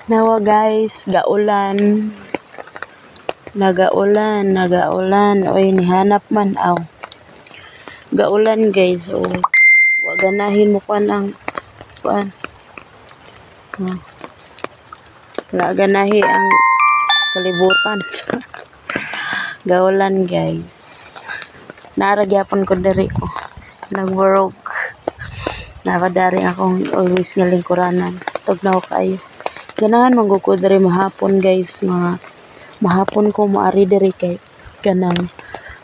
Nawa guys, gaulan. Nagaulan. Oy, nihanap man aw. Gaulan guys. O, wag ganahin mo kuan ang kuan. Wala ganahi ang kalibutan. Gaulan guys. Naragyapon ko diri ko. Nag-work. Nakadari akong always nga lingkuranan. Tugnaw kayo. Ganahan manggod ko diri mahapon guys, mga mahapon ko maari diri kay kanang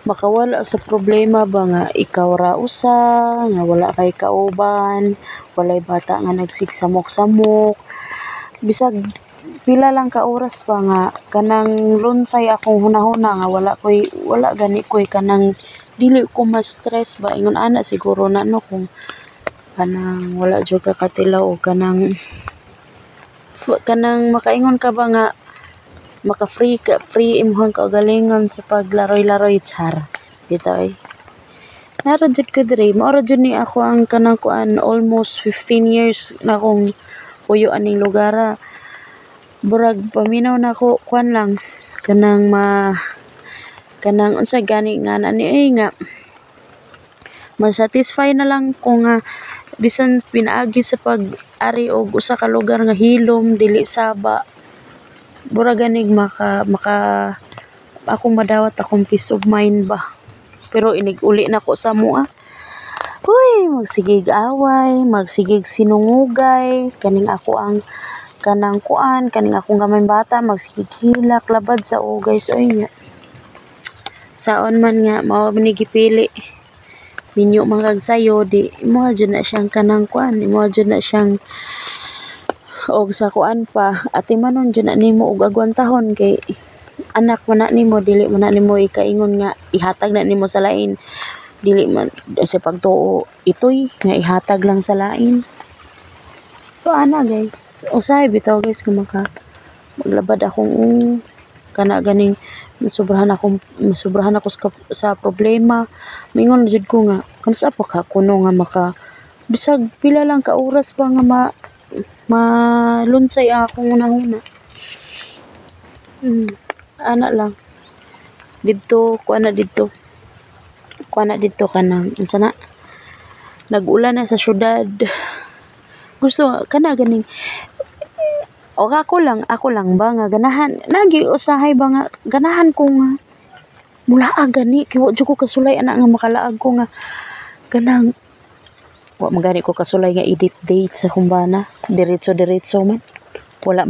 makawala sa problema ba nga ikaw ra usa nga wala kay kauban, walay bata nga nagsigsamok-samok. Bisag pila lang ka oras pa nga kanang lunsay akong hunahuna nga wala gani koy kanang dili ko ma-stress ba ingon ana siguro na no kung kanang wala jud ka katilaw o kanang makaingon ka ba nga maka-free imong kaugalingon sa paglaroy-laroy char. Bitaw nara jud ko diri, mao ra jud ni ako ang kanang kuan almost 15 years na akong puyo aning lugar. Burag paminaw na ako kuan lang kanang unsa gani nga ani nga ma-satisfy na lang ko nga bisan pinaagi sa pag-ari og usa ka lugar nga hilom dili saba. Burag ganig maka akong madawat akong peace of mind ba. Pero inig-uli na ko sa mua. Uy, magsigig away, magsigig sinungugay, kaning ako ang kanang kuan, kaning akong gamay bata magsigig hilak labad sa guys oy nya. Saon man nga mao man gipili. Ninyo magagsayo di mo jud na siyang kanang kuan, mo jud na siyang og sa kuan pa ati manon jud na nimo og agwantahon kay anak man na nimo dili man na nimo ikaingon nga ihatag na nimo sa lain, dili man sa pagtuo itoy nga ihatag lang sa lain. So ana guys, usahay bitaw guys kung maglabad akong kana ganing masubrahan ako sa problema. Mingon jud ko nga kanus pa ka kuno nga bisag pila lang ka oras pa nga malunsay akong una-una. Ana lang didto kanang unsa na nag-ulan na sa syudad. Gusto kana ganing o ako lang ba nga ganahan lagi usahay ba nga ganahan ko nga mulaag gani kay wa jud ko kasulay ana nga makalaag ko nga kanang wa magani ko kasulay nga edit date sa kumbana diretso man wala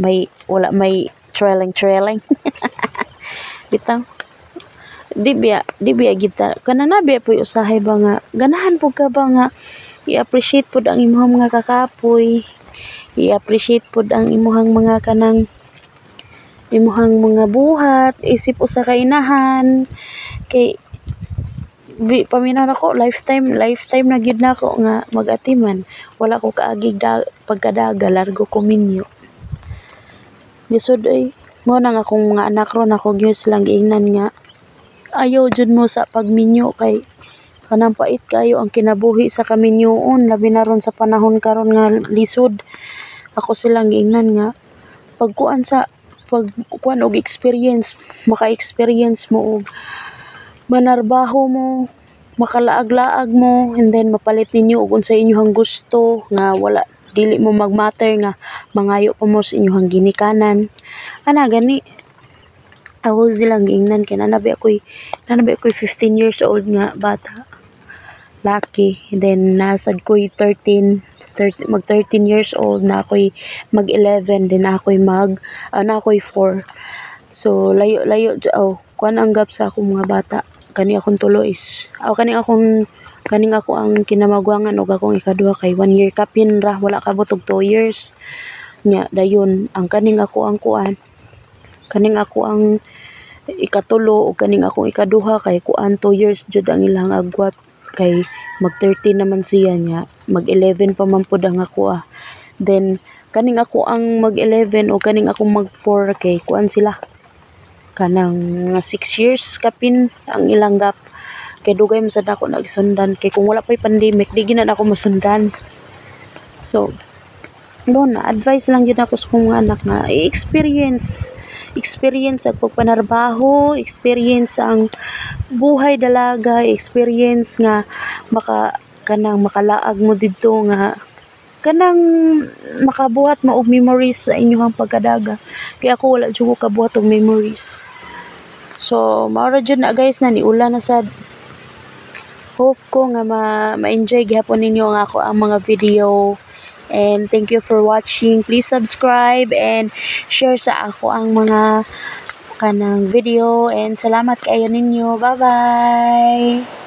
may trailing bitaw di biya kita kana na biya poy usahay ba nga ganahan pud ka ba nga i-appreciate pud ang imong mga kakapoy, i-appreciate pud ang imong mga mga buhat, isip usa ka inahan kay paminaw nako lifetime na gyud nako nga mag-atiman. Wala ko kaagig pagkadaga largo ko minyo. Lisod mo nang akong mga anak ron ako gyud silang giingnan nga ayaw jud mo sa pagminyo kay kanang pait kayo ang kinabuhi sa kaminyoon labi na ron sa panahon karon nga lisod. Ako silang giingnan nga pagkuan og experience, maka-experience mo og manarbaho mo, makalaag-laag mo, and then mapalit ninyo og unsa inyong gusto nga wala dili mo magmatter nga mangayo pa mo sa inyong ginikanan. Ana gani ako silang giingnan kay nanabi ako'y 15 years old nga bata. Lucky. Then nasad ko'y mag 13 years old na ako'y mag 11 din ako'y na ako'y 4. So layo kuan ang gap sa akong mga bata. Kani akong tulo is kaning ako ang kinamagwangan og akong ikaduha kay 1 year kapin ra wala kabot og 2 years nya dayon ang kaning ako ang ikatulo o kaning akong ikaduha kay kuan 2 years jud ang ilang agwat kay mag 13 naman siya nya mag 11 pa man pud ang ako Then kaning ako ang mag 11 o kaning akong mag 4 kay kuan sila kanang mga 6 years kapin ang ilang gap kay dugay man sad ako nagsundan kay kung wala pa'y pandemic di gina ako masundan. So doon na advice lang yun ako sa kong mga anak nga experience ang pagpanarbaho, experience ang buhay dalaga, experience nga kanang makalaag mo didto nga kanang makabuhat mo og memories sa inyong pagkadaga. Kaya ako wala jud ko kabuhat og memories. So mao ra jud na guys, na niula na sad. Hope ko nga ma-enjoy gyapon ninyo ang ako ang mga video. And thank you for watching. Please subscribe and share sa ako ang mga kanang video. And salamat kayo ninyo. Bye-bye!